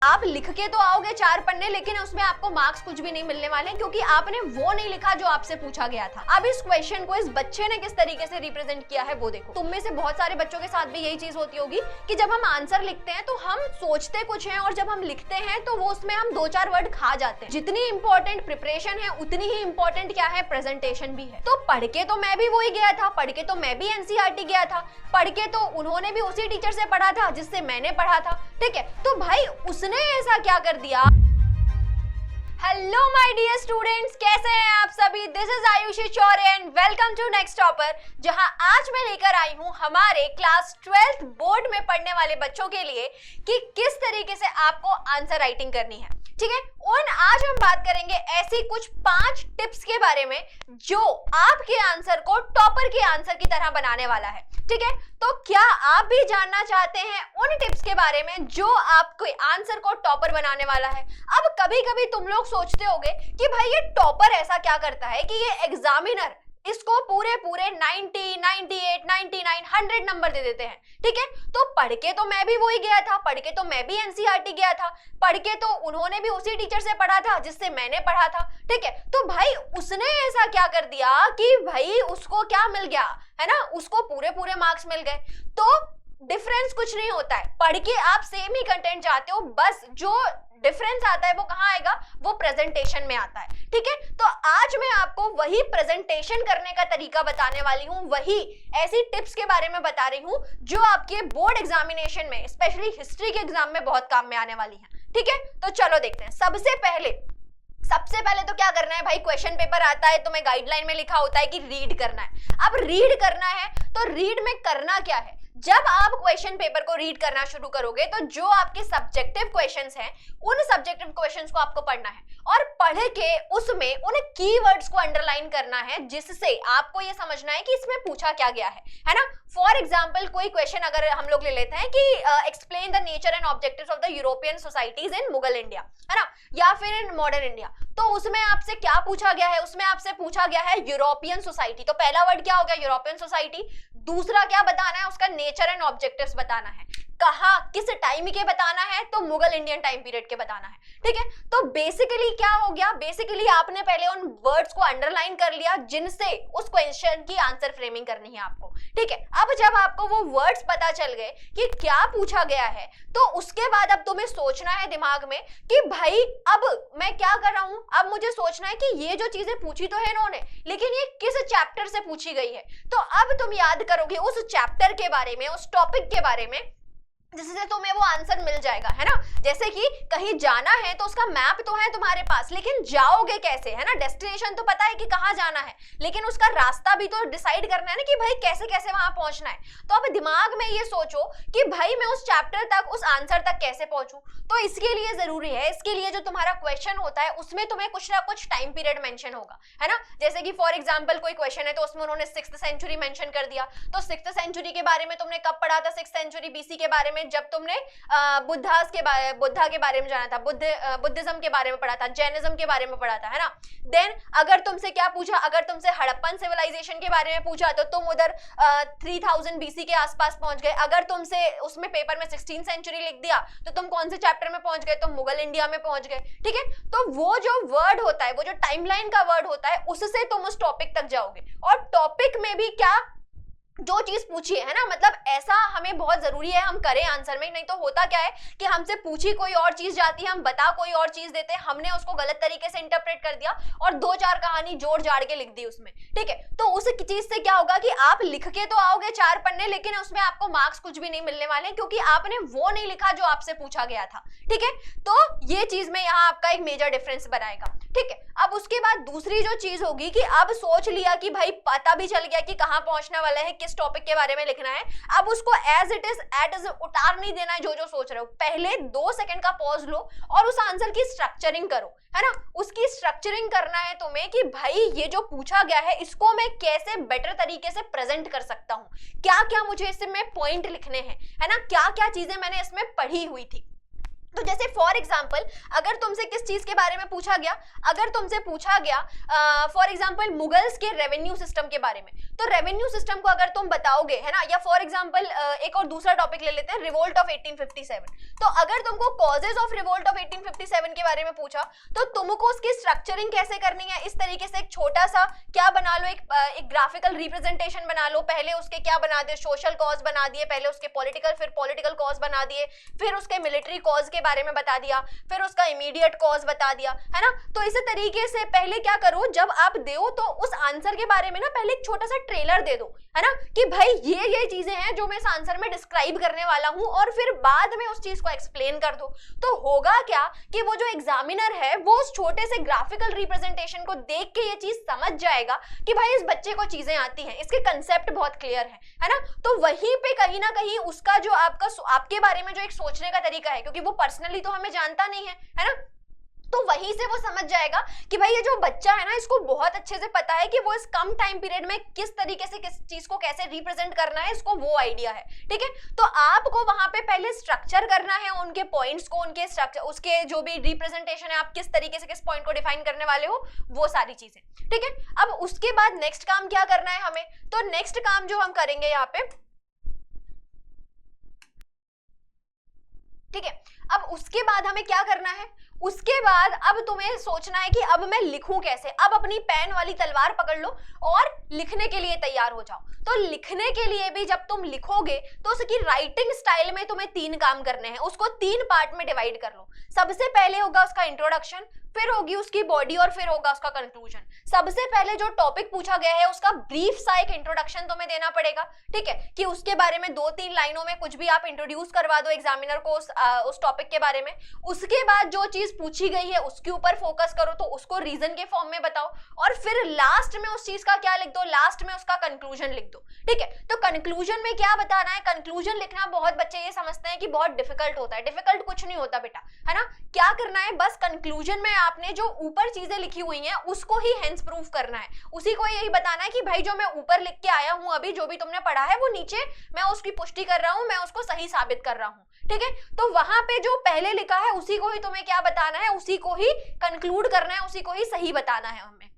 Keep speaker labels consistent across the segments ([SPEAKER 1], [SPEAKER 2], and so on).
[SPEAKER 1] आप लिख के तो आओगे 4 पन्ने, लेकिन उसमें आपको मार्क्स कुछ भी नहीं मिलने वाले, क्योंकि आपने वो नहीं लिखा जो आपसे पूछा गया था। अब इस क्वेश्चन को इस बच्चे ने किस तरीके से रिप्रेजेंट किया है वो देखो। तुम में से बहुत सारे बच्चों के साथ भी यही चीज होती होगी कि जब हम आंसर लिखते हैं तो हम सोचते कुछ हैं, और जब हम लिखते हैं तो वो उसमें हम 2-4 वर्ड खा जाते हैं। जितनी इंपॉर्टेंट प्रिपरेशन है उतनी ही इंपॉर्टेंट क्या है, प्रेजेंटेशन भी है। तो पढ़ के तो मैं भी वही गया था, पढ़ के तो मैं भी एनसीईआरटी गया था, पढ़ के तो उन्होंने भी उसी टीचर से पढ़ा था जिससे मैंने पढ़ा था, ठीक है। तो भाई उसने ऐसा क्या कर दिया। हेलो माय डियर स्टूडेंट्स, कैसे हैं आप सभी। This is Ayushi Chaure and welcome to next topper, जहां आज मैं लेकर आई हूं हमारे क्लास 12th बोर्ड में पढ़ने वाले बच्चों के लिए कि किस तरीके से आपको आंसर राइटिंग करनी है, ठीक है। और आज हम बात करेंगे ऐसी कुछ 5 टिप्स के बारे में जो आपके आंसर को टॉपर के आंसर की तरह बनाने वाला है, ठीक है। तो क्या आप भी जानना चाहते हैं उन टिप्स के बारे में जो आपके आंसर को टॉपर बनाने वाला है। अब कभी कभी तुम लोग सोचते होगे कि भाई ये टॉपर ऐसा क्या करता है कि ये एग्जामिनर इसको पूरे 90, 98, 99, 100 नंबर दे देते हैं, ठीक है। तो पढ़ के तो मैं भी वही गया था, पढ़ के तो मैं भी एनसीईआरटी गया था, पढ़ के तो उन्होंने भी उसी टीचर से पढ़ा था जिससे मैंने पढ़ा था, ठीक है। तो भाई उसने ऐसा क्या कर दिया कि भाई उसको क्या मिल गया, है ना, उसको पूरे मार्क्स मिल गए। तो डिफरेंस कुछ नहीं होता है, पढ़ के आप सेम ही कंटेंट चाहते हो, बस जो डिफरेंस आता है वो कहाँ आएगा, वो प्रेजेंटेशन में आता है, ठीक है। तो आज मैं आपको वही प्रेजेंटेशन करने का तरीका बताने वाली हूँ, वही ऐसी टिप्स के बारे में बता रही हूँ जो आपके बोर्ड एग्जामिनेशन में, स्पेशली हिस्ट्री के एग्जाम में बहुत काम में आने वाली है, ठीक है। तो चलो देखते हैं। सबसे पहले तो क्या करना है भाई, क्वेश्चन पेपर आता है, तुम्हें गाइडलाइन में लिखा होता है कि रीड करना है। अब रीड करना है तो रीड में करना क्या है, जब आप क्वेश्चन पेपर को रीड करना शुरू करोगे तो जो आपके सब्जेक्टिव क्वेश्चंस हैं उन सब्जेक्टिव क्वेश्चंस को आपको पढ़ना है, और पढ़ के उसमें उन कीवर्ड्स को अंडरलाइन करना है जिससे आपको ये समझना है कि इसमें पूछा क्या गया है ना। फॉर एग्जाम्पल कोई क्वेश्चन अगर हम लोग ले लेते हैं कि explain the nature and objectives of the European societies in Mughal India, है ना, या फिर इन मॉडर्न इंडिया, तो उसमें आपसे क्या पूछा गया है, उसमें आपसे पूछा गया है यूरोपियन सोसाइटी। तो पहला वर्ड क्या हो गया, यूरोपियन सोसाइटी। दूसरा क्या बताना है, उसका नेचर एंड ऑब्जेक्टिव्स बताना है। कहा किस टाइम के बताना है, तो मुगल इंडियन टाइम पीरियड के बताना है, ठीक है। तो बेसिकली क्या हो गया, बेसिकली आपने पहले उन वर्ड्स को अंडरलाइन कर लिया जिनसे उस क्वेश्चन की आंसर फ्रेमिंग करनी है आपको, ठीक है। अब जब आपको वो वर्ड्स पता चल गए कि क्या पूछा गया है, तो उसके बाद अब तुम्हें सोचना है दिमाग में कि भाई अब मैं क्या कर रहा हूं। अब मुझे सोचना है कि ये जो चीजें पूछी तो है इन्होंने, लेकिन ये किस चैप्टर से पूछी गई है। तो अब तुम याद करोगे उस चैप्टर के बारे में, उस टॉपिक के बारे में, जिससे तुम्हें वो आंसर मिल जाएगा, है ना। जैसे कि कहीं जाना है तो उसका मैप तो है तुम्हारे पास, लेकिन जाओगे कैसे, है ना। डेस्टिनेशन तो पता है कि कहाँ जाना है, लेकिन उसका रास्ता भी तो डिसाइड करना है ना कि भाई कैसे कैसे वहां पहुंचना है। तो अब दिमाग में ये सोचो कि भाई मैं उस चैप्टर तक, उस आंसर तक कैसे पहुंचूं। तो इसके लिए जरूरी है, इसके लिए जो तुम्हारा क्वेश्चन होता है उसमें तुम्हें कुछ ना कुछ टाइम पीरियड मेंशन होगा, है ना। जैसे कि फॉर एग्जांपल कोई क्वेश्चन है तो उसमें उन्होंने 6th सेंचुरी मेंशन कर दिया, तो 6th सेंचुरी के बारे में तुमने कब पढ़ा था, 6th सेंचुरी बीसी के बारे में, जब तुमने बुद्धा के बारे में जाना था, बुद्धिज्म के बारे में पढ़ा था, जैनिज्म के बारे में पढ़ा था, है ना। देन अगर तुमसे क्या पूछा, अगर तुमसे हड़प्पन सिविलाइजेशन के बारे में पूछा तो तुम उधर 3000 बीसी के आसपास पहुंच गए। अगर तुमसे उसमें पेपर में 16th सेंचुरी लिख दिया तो तुम कौन से चैप्टर में पहुंच गए, तो मुगल इंडिया में पहुंच गए, ठीक है। तो वो जो वर्ड होता है, वो जो टाइमलाइन का वर्ड होता है, उससे तुम उस टॉपिक तक जाओगे। और टॉपिक में भी क्या जो चीज पूछी है ना, मतलब ऐसा हमें बहुत जरूरी है हम करें आंसर में, नहीं तो होता क्या है कि हमसे पूछी कोई और चीज जाती है, हम बता कोई और चीज देते हैं, हमने उसको गलत तरीके से इंटरप्रेट कर दिया और 2-4 कहानी जोड़ जाड़ के लिख दी उसमें, ठीक है। तो उस चीज से क्या होगा कि आप लिख के तो आओगे 4 पन्ने, लेकिन उसमें आपको मार्क्स कुछ भी नहीं मिलने वाले, क्योंकि आपने वो नहीं लिखा जो आपसे पूछा गया था, ठीक है। तो ये चीज में यहाँ आपका एक मेजर डिफरेंस बनाएगा, ठीक है। अब उसके बाद दूसरी जो चीज होगी कि अब सोच लिया कि भाई पता भी चल गया कि कहाँ पहुंचने वाला है, किस टॉपिक के बारे में लिखना है। अब उसको एज इट इज उतार नहीं देना है जो सोच रहे हो। पहले 2 सेकंड का पॉज लो और उस आंसर की स्ट्रक्चरिंग करो, है ना। उसकी स्ट्रक्चरिंग करना है तुम्हें कि भाई ये जो पूछा गया है इसको मैं कैसे बेटर तरीके से प्रेजेंट कर सकता हूँ, क्या क्या मुझे इसमें पॉइंट लिखने हैं, है ना, क्या क्या चीजें मैंने इसमें पढ़ी हुई थी। तो जैसे फॉर एग्जाम्पल अगर तुमसे किस चीज के बारे में पूछा गया, अगर तुमसे पूछा गया फॉर एग्जाम्पल मुगल्स के रेवेन्यू सिस्टम के बारे में, तो रेवेन्यू सिस्टम को अगर तुम बताओगे, है ना, या फॉर एग्जाम्पल एक और दूसरा टॉपिक ले लेते हैं, रिवोल्ट ऑफ 1857। तो अगर तुमको कॉजेज ऑफ रिवोल्ट ऑफ 1857 के बारे में पूछा तो तुमको उसकी स्ट्रक्चरिंग कैसे करनी है, इस तरीके से एक छोटा सा क्या बना लो, एक ग्राफिकल रिप्रेजेंटेशन बना लो, पहले उसके क्या बना दिए, सोशल कॉज बना दिए, पहले उसके पॉलिटिकल, फिर पॉलिटिकल कॉज बना दिए, फिर उसके मिलिट्री कॉज के बारे में बता दिया, फिर उसका इमीडिएट कॉज बता दिया, है ना। तो इसी तरीके से पहले क्या करो, जब आप दो तो उस आंसर के बारे में ना पहले एक छोटा सा ट्रेलर दे दो, है ना, कि भाई ये चीजें हैं जो मैं इस आंसर में डिस्क्राइब करने वाला हूं, और फिर बाद में उस चीज को एक्सप्लेन कर दो। तो होगा क्या कि वो जो एग्जामिनर है वो उस छोटे से ग्राफिकल रिप्रेजेंटेशन को देख के ये चीज समझ जाएगा कि भाई इस बच्चे को चीजें आती हैं, इसके कंसेप्ट बहुत क्लियर है ना। तो वहीं पे कहीं ना कहीं उसका जो आपके बारे में जो एक सोचने का तरीका है, क्योंकि वो पर्सनली तो हमें जानता नहीं है ना, तो वहीं से वो समझ जाएगा कि भाई ये जो बच्चा है ना इसको बहुत अच्छे से पता है कि वो इस कम टाइम पीरियड में किस तरीके से किस चीज को कैसे रिप्रेजेंट करना है, इसको वो आइडिया है, ठीक है। तो आपको वहां पे पहले स्ट्रक्चर करना है उनके पॉइंट्स को, उनके स्ट्रक्चर, उसके जो भी रिप्रेजेंटेशन है, आप किस तरीके से किस पॉइंट को डिफाइन करने वाले हो, वो सारी चीजें, ठीक है। अब उसके बाद नेक्स्ट काम क्या करना है हमें, तो नेक्स्ट काम जो हम करेंगे यहाँ पे, ठीक है, अब उसके बाद हमें क्या करना है, उसके बाद अब तुम्हें सोचना है कि अब मैं लिखूं कैसे। अब अपनी पेन वाली तलवार पकड़ लो और लिखने के लिए तैयार हो जाओ। तो लिखने के लिए भी जब तुम लिखोगे तो उसकी राइटिंग स्टाइल में तुम्हें 3 काम करने हैं, उसको 3 पार्ट में डिवाइड कर लो। सबसे पहले होगा उसका इंट्रोडक्शन, फिर होगी उसकी बॉडी, और फिर होगा उसका कंक्लूजन। सबसे पहले जो टॉपिक पूछा गया है उसका ब्रीफ सा एक इंट्रोडक्शन तुम्हें देना पड़ेगा, ठीक है, कि उसके बारे में 2-3 लाइनों में कुछ भी आप इंट्रोड्यूस करवा दो एग्जामिनर को उस टॉपिक के बारे में। उसके बाद जो चीज पूछी गई है उसके ऊपर फोकस करो, तो उसको रीजन के फॉर्म में बताओ, और फिर लास्ट में उस चीज का क्या लिख दो, लास्ट में उसका कंक्लूजन लिख दो, ठीक है। तो कंक्लूजन में क्या बताना है, कंक्लूजन लिखना बहुत बच्चे ये समझते हैं कि बहुत डिफिकल्ट होता है, डिफिकल्ट कुछ नहीं होता बेटा, है ना। क्या करना है, बस कंक्लूजन में आपने जो ऊपर चीजें लिखी हुई हैं उसको ही हेंस प्रूफ करना है, उसी को यही बताना है कि भाई जो मैं ऊपर लिख के आया हूं, अभी जो भी तुमने पढ़ा है वो नीचे मैं उसकी पुष्टि कर रहा हूं, मैं उसको सही साबित कर रहा हूं, ठीक है। तो वहां पे जो पहले लिखा है उसी को ही तुम्हें क्या बताना है, उसी को ही कंक्लूड करना है, उसी को ही सही बताना है हमें,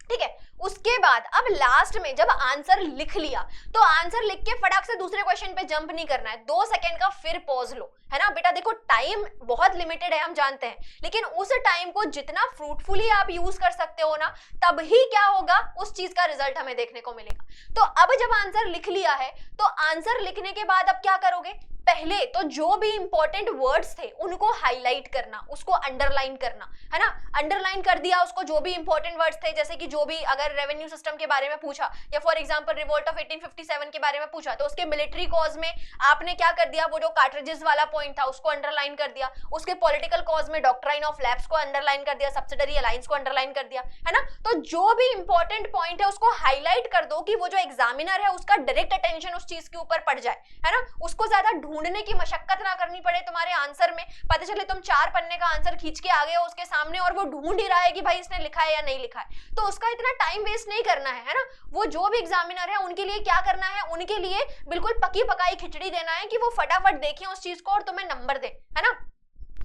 [SPEAKER 1] ठीक है। उसके बाद अब लास्ट में जब आंसर लिख लिया तो आंसर लिख के फटाक से दूसरे क्वेश्चन पे जंप नहीं करना है, 2 सेकंड का फिर पॉज लो, है ना बेटा। देखो टाइम बहुत लिमिटेड है हम जानते हैं, लेकिन उस टाइम को जितना फ्रूटफुली आप यूज कर सकते हो ना, तब ही क्या होगा, उस चीज का रिजल्ट हमें देखने को मिलेगा। तो अब जब आंसर लिख लिया है तो आंसर लिखने के बाद अब क्या करोगे, पहले तो जो भी इंपॉर्टेंट वर्ड्स थे उनको हाईलाइट करना, उसको अंडरलाइन करना, है ना। अंडरलाइन कर दिया उसको, जो भी इंपॉर्टेंट वर्ड्स थे, जैसे कि जो भी अगर रेवेन्यू सिस्टम के बारे में पूछा या फॉर एग्जांपल रिवोल्ट ऑफ 1857 के बारे में पूछा तो उसके मिलिट्री कॉज में आपने क्या कर दिया, वो जो कार्ट्रिजेस वाला पॉइंट था उसको अंडरलाइन कर दिया, उसके पॉलिटिकल कॉज में डॉक्ट्राइन ऑफ लैप्स को अंडरलाइन कर दिया, सब्सिडरी अलायंस को अंडरलाइन कर दिया, है ना। तो जो भी इंपॉर्टेंट पॉइंट है उसको हाईलाइट कर दो कि वो जो एग्जामिनर है उसका डायरेक्ट अटेंशन उस चीज के ऊपर पड़ जाए, है ना, उसको ज्यादा ढूंढने की मशक्कत ना करनी पड़े तुम्हारे आंसर में। पता चले तुम 4 पन्ने का आंसर खींच के आ गए हो उसके सामने और वो ढूंढ ही रहा है कि भाई इसने लिखा है या नहीं लिखा है, तो उसका इतना टाइम वेस्ट नहीं करना है ना। वो जो भी एग्जामिनर है उनके लिए क्या करना है, उनके लिए बिल्कुल पकी पकाई खिचड़ी देना है कि वो फटाफट देखें उस चीज को और तुम्हें नंबर दे, है ना।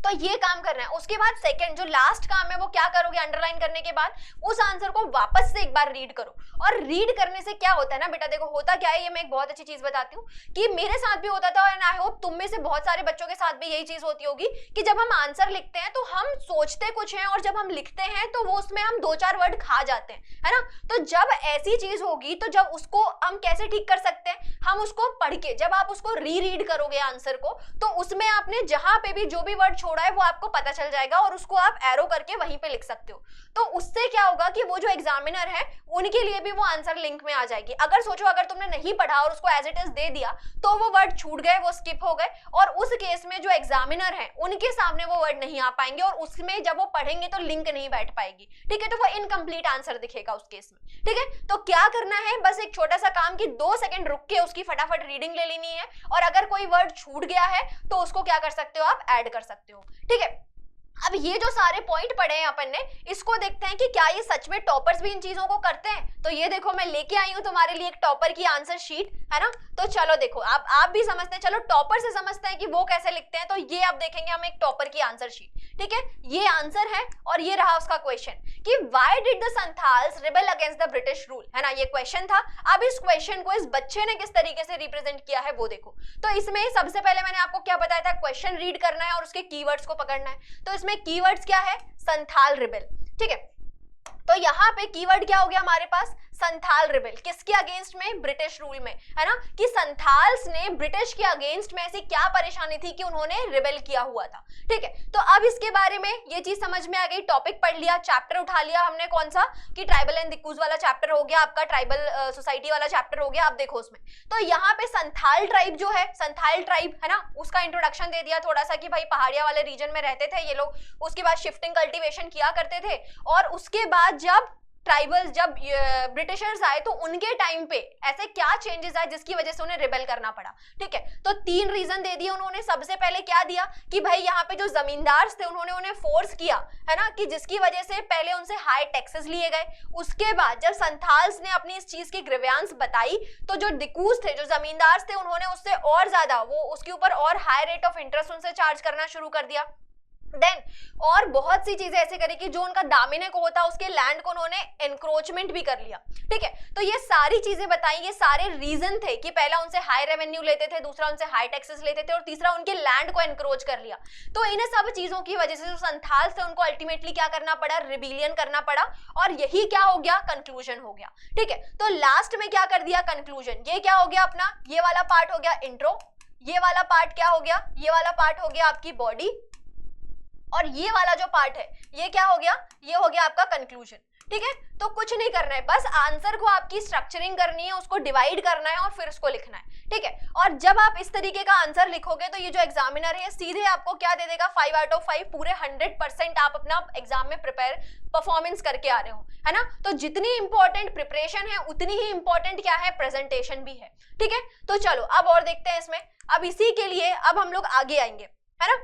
[SPEAKER 1] तो ये काम करना है। उसके बाद सेकंड जो लास्ट काम है वो क्या करोगे, अंडरलाइन करने के बाद उस आंसर को वापस से एक बार रीड करो। और रीड करने से क्या होता है ना बेटा, देखो होता क्या है, ये मैं एक बहुत अच्छी चीज बताती हूँ कि मेरे साथ भी होता था, एंड आई होप तुम में से बहुत सारे बच्चों के साथ भी यही चीज होती होगी कि जब हम आंसर लिखते हैं तो हम सोचते कुछ हैं और जब हम लिखते हैं तो वो उसमें हम 2-4 वर्ड खा जाते हैं, है ना। तो जब ऐसी चीज होगी तो जब उसको हम कैसे ठीक कर सकते हैं, हम उसको पढ़ के जब आप उसको रीड करोगे आंसर को तो उसमें आपने जहां पे भी जो भी वर्ड छोड़ा है वो आपको पता चल जाएगा और उसको आप एरो करके वहीं पे लिख सकते हो। तो उससे क्या होगा कि वो जो एग्जामिनर है उनके लिए भी वो आंसर लिंक में आ जाएगी। अगर सोचो अगर तुमने नहीं पढ़ा और उसको एज इट इज दे दिया तो वो वर्ड छूट गए, वो स्किप हो गए, और उस केस में जो एग्जामिनर है उनके सामने वो वर्ड नहीं आ पाएंगे और उसमें जब वो पढ़ेंगे तो लिंक नहीं बैठ पाएगी, ठीक है। तो वो इनकम्प्लीट आंसर दिखेगा उस केस में, ठीक है। तो क्या करना है, बस एक छोटा सा काम कि 2 सेकंड रुक के उसकी फटाफट रीडिंग ले लेनी है और अगर कोई वर्ड छूट गया है तो उसको क्या कर सकते हो, आप ऐड कर सकते हो, ठीक है। अब ये जो सारे पॉइंट पढ़े हैं अपन ने, इसको देखते हैं कि क्या ये सच में टॉपर्स भी इन चीजों को करते हैं। तो ये देखो मैं लेके आई हूं तुम्हारे लिए एक टॉपर की आंसर शीट, है ना। तो चलो देखो आप भी समझते हैं, चलो टॉपर से समझते हैं कि वो कैसे लिखते हैं। तो ये आप देखेंगे हम एक टॉपर की आंसर शीट, ठीक है। ये आंसर है और ये रहा उसका क्वेश्चन कि why did the Santhals rebel against the British rule, है ना, ये क्वेश्चन था। अब इस क्वेश्चन को इस बच्चे ने किस तरीके से रिप्रेजेंट किया है वो देखो। तो इसमें सबसे पहले मैंने आपको क्या बताया था, क्वेश्चन रीड करना है और उसके कीवर्ड्स को पकड़ना है। तो इसमें कीवर्ड्स क्या है, संथाल रिबेल, ठीक है। तो यहाँ पे कीवर्ड क्या हो गया हमारे पास, संथाल रिबेल, किसके अगेंस्ट में, ब्रिटिश रूल में, है ना, कि संथाल्स ने ब्रिटिश के अगेंस्ट में ऐसी क्या परेशानी थी कि उन्होंने रिबेल किया हुआ था, ठीक है। तो अब इसके बारे में ये चीज समझ में आ गई, टॉपिक पढ़ लिया, चैप्टर उठा लिया हमने, कौन सा, कि ट्राइबल एंड दिक्कूज वाला चैप्टर हो गया आपका, ट्राइबल सोसाइटी वाला चैप्टर हो गया। अब देखो उसमें तो यहाँ पे संथाल ट्राइब जो है, संथाल ट्राइब, है ना, उसका इंट्रोडक्शन दे दिया थोड़ा सा कि भाई पहाड़िया वाले रीजन में रहते थे ये लोग, उसके बाद शिफ्टिंग कल्टीवेशन किया करते थे, और उसके बाद जब ट्राइबल्स, जब ब्रिटिशर्स आए तो उनके टाइम पे ऐसे क्या चेंजेस आए जिसकी वजह से उन्हें रिबेल करना पड़ा, ठीक है। तो 3 रीजन दे दिए उन्होंने। सबसे पहले क्या दिया कि भाई यहाँ पे जो जमींदार थे उन्होंने उन्हें फोर्स किया, है ना, कि जिसकी वजह से पहले उनसे हाई टैक्सेस लिए गए। उसके बाद जब संथाल्स ने अपनी इस चीज की ग्रीवेंस बताई तो जो दिक्कूज थे, जो जमींदार थे, उन्होंने उससे और ज्यादा वो उसके ऊपर और हाई रेट ऑफ इंटरेस्ट उनसे चार्ज करना शुरू कर दिया। देन और बहुत सी चीजें ऐसे करी कि जो उनका दामिने को होता उसके लैंड को उन्होंने एनक्रोचमेंट भी कर लिया, ठीक है। तो ये सारी चीजें बताई, ये सारे रीजन थे कि पहला उनसे हाई रेवेन्यू लेते थे, दूसरा उनसे हाई टैक्सेस लेते थे, और तीसरा उनके लैंड को एनक्रोच कर लिया। तो इन सब चीजों की वजह से जो संथाल्स थे उनको अल्टीमेटली क्या करना पड़ा, रिबिलियन करना पड़ा, और यही क्या हो गया, कंक्लूजन हो गया, ठीक है। तो लास्ट में क्या कर दिया, कंक्लूजन। ये क्या हो गया अपना, ये वाला पार्ट हो गया इंट्रो, ये वाला पार्ट क्या हो गया, ये वाला पार्ट हो गया आपकी बॉडी, और ये वाला जो पार्ट है ये क्या हो गया, ये हो गया आपका कंक्लूजन, ठीक है। तो कुछ नहीं करना है, बस आंसर को आपकी स्ट्रक्चरिंग करनी है, उसको डिवाइड करना है और फिर उसको लिखना है, ठीक है। और जब आप इस तरीके का आंसर लिखोगे तो ये जो एग्जामिनर है सीधे आपको क्या दे देगा, 5 आउट ऑफ 5, पूरे 100% आप अपना एग्जाम में प्रिपेयर परफॉर्मेंस करके आ रहे हो, है ना। तो जितनी इंपॉर्टेंट प्रिपरेशन है उतनी ही इंपॉर्टेंट क्या है, प्रेजेंटेशन भी है, ठीक है। तो चलो अब और देखते हैं इसमें। अब इसी के लिए अब हम लोग आगे आएंगे, है ना।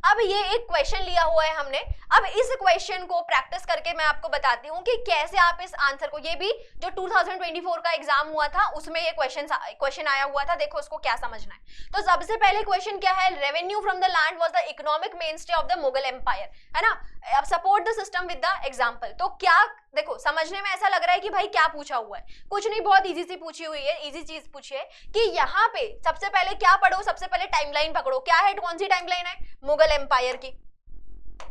[SPEAKER 1] अब ये एक क्वेश्चन लिया हुआ है हमने। अब इस क्वेश्चन को प्रैक्टिस करके मैं आपको बताती हूँ कि कैसे आप इस आंसर को, ये भी जो 2024 का एग्जाम हुआ था उसमें ये क्वेश्चन आया हुआ था, देखो उसको क्या समझना है। तो सबसे पहले क्वेश्चन क्या है, revenue from the land was the economic mainstay of the Mughal empire, है ना, support the system with the example. तो क्या, देखो समझने में ऐसा लग रहा है कि भाई क्या पूछा हुआ है, कुछ नहीं, बहुत इजी सी पूछी हुई है, इजी चीज पूछी है कि यहाँ पे सबसे पहले क्या पढ़ो, सबसे पहले टाइमलाइन पकड़ो। क्या है, कौन सी टाइमलाइन है, मुगल एम्पायर की,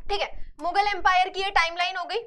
[SPEAKER 1] ठीक है। मुगल एम्पायर की ये टाइमलाइन हो गई।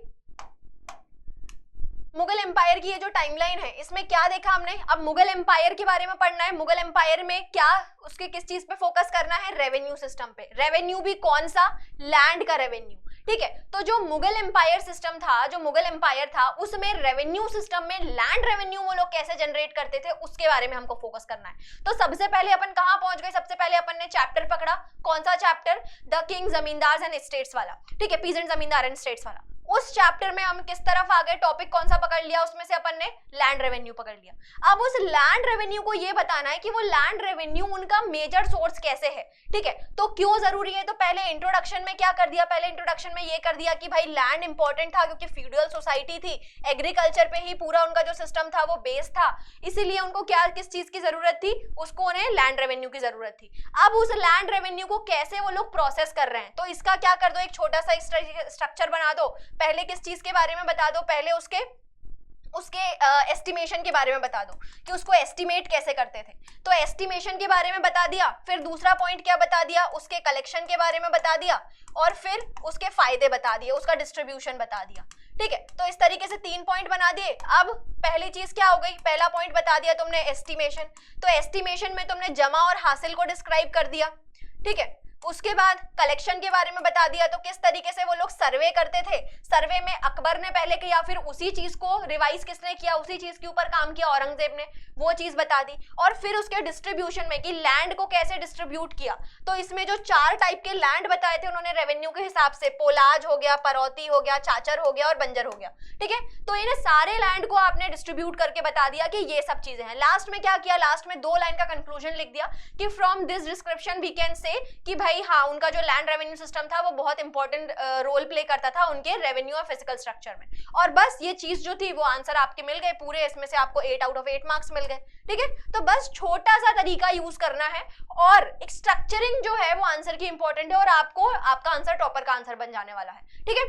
[SPEAKER 1] मुगल एम्पायर की ये जो टाइमलाइन है इसमें क्या देखा हमने, अब मुगल एम्पायर के बारे में पढ़ना है। मुगल एम्पायर में क्या, उसके किस चीज पे फोकस करना है, रेवेन्यू सिस्टम पे। रेवेन्यू भी कौन सा, लैंड का रेवेन्यू, ठीक है। तो जो मुगल एम्पायर सिस्टम था, जो मुगल एम्पायर था उसमें रेवेन्यू सिस्टम में लैंड रेवेन्यू वो लोग कैसे जनरेट करते थे उसके बारे में हमको फोकस करना है। तो सबसे पहले अपन कहां पहुंच गए, सबसे पहले अपन ने चैप्टर पकड़ा, कौन सा chapter, the king zamindars and states वाला, ठीक है, पीजेंट जमींदार एंड स्टेट्स वाला। उस चैप्टर में हम किस तरफ आ गए, टॉपिक कौन सा पकड़ लिया, उसमें से अपन ने लैंड रेवेन्यू पकड़ लिया। अब उस लैंड रेवेन्यू को ये बताना है कि वो लैंड रेवेन्यू उनका मेजर सोर्स कैसे है, ठीक है। तो क्यों जरूरी है, तो पहले इंट्रोडक्शन में क्या कर दिया, पहले इंट्रोडक्शन में ये कर दिया कि भाई लैंड इंपॉर्टेंट था क्योंकि फ्यूडल सोसाइटी थी, एग्रीकल्चर पे ही पूरा उनका जो सिस्टम था वो बेस था, इसीलिए उनको क्या, किस चीज की जरूरत थी, उसको उन्हें लैंड रेवेन्यू की जरूरत थी। अब उस लैंड रेवेन्यू को कैसे वो लोग प्रोसेस कर रहे हैं, तो इसका क्या कर दो, एक छोटा सा स्ट्रक्चर बना दो। पहले किस चीज के बारे में बता दो, पहले उसके एस्टिमेशन के बारे में बता दो कि उसको एस्टिमेट कैसे करते थे, तो एस्टिमेशन के बारे में बता दिया। फिर दूसरा पॉइंट क्या बता दिया, उसके कलेक्शन के बारे में बता दिया, और फिर उसके फायदे बता दिए, उसका डिस्ट्रीब्यूशन बता दिया, ठीक है। तो इस तरीके से 3 पॉइंट बना दिए। अब पहली चीज क्या हो गई, पहला पॉइंट बता दिया तुमने एस्टिमेशन, तो एस्टिमेशन में तुमने जमा और हासिल को डिस्क्राइब कर दिया, ठीक है। उसके बाद कलेक्शन के बारे में बता दिया, तो किस तरीके से वो लोग सर्वे करते थे, सर्वे में अकबर ने पहले किया, फिर उसी चीज को रिवाइज किसने किया, उसी चीज के ऊपर काम किया औरंगजेब ने, वो चीज बता दी। और फिर उसके डिस्ट्रीब्यूशन में कि लैंड को कैसे डिस्ट्रीब्यूट किया, तो इसमें जो 4 टाइप के लैंड बताए थे उन्होंने रेवेन्यू के हिसाब से, पोलाज हो गया, परौती हो गया, चाचर हो गया और बंजर हो गया, ठीक है। तो इन्हें सारे लैंड को आपने डिस्ट्रीब्यूट करके बता दिया कि ये सब चीजें हैं। लास्ट में क्या किया, लास्ट में 2 लाइन का कंक्लूजन लिख दिया कि from this description we can say कि भाई हाँ, उनका जो लैंड रेवेन्यू सिस्टम था वो बहुत इंपॉर्टेंट रोल प्ले करता था उनके रेवेन्यू और फिजिकल स्ट्रक्चर में। और बस ये चीज जो थी वो आंसर आपके मिल गए पूरे, इसमें से आपको 8 आउट ऑफ 8 मार्क्स मिल गए, ठीक है। तो बस छोटा सा तरीका यूज करना है और एक स्ट्रक्चरिंग जो है वो आंसर की इंपॉर्टेंट है और आपको आपका आंसर टॉपर का आंसर बन जाने वाला है, ठीक है।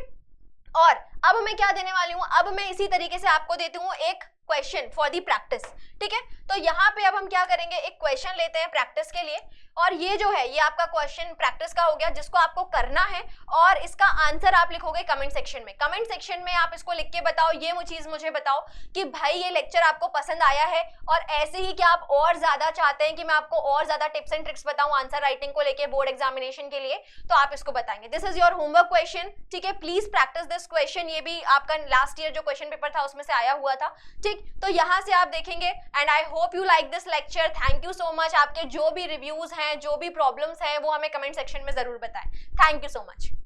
[SPEAKER 1] और अब मैं क्या देने वाली हूं, अब मैं इसी तरीके से आपको देती हूं एक क्वेश्चन फॉर दी प्रैक्टिस, ठीक है। तो यहाँ पे अब हम क्या करेंगे, एक क्वेश्चन लेते हैं प्रैक्टिस के लिए, और ये जो है ये आपका क्वेश्चन प्रैक्टिस का हो गया जिसको आपको करना है और इसका आंसर आप लिखोगे कमेंट सेक्शन में। कमेंट सेक्शन में आप इसको लिख के बताओ, ये चीज मुझे बताओ कि भाई ये लेक्चर आपको पसंद आया है और ऐसे ही क्या आप और ज्यादा चाहते हैं कि मैं आपको और ज्यादा टिप्स एंड ट्रिक्स बताऊं आंसर राइटिंग को लेके बोर्ड एग्जामिनेशन के लिए, तो आप इसको बताएंगे। This is your homework question, ठीक है। प्लीज प्रैक्टिस दिस क्वेश्चन, ये भी आपका लास्ट ईयर जो क्वेश्चन पेपर था उसमें से आया हुआ था, ठीक। तो यहाँ से आप देखेंगे and I hope you like this lecture. Thank you so much. आपके जो भी रिव्यूज हैं, जो भी प्रॉब्लम्स हैं वो हमें कमेंट सेक्शन में जरूर बताएं। Thank you so much.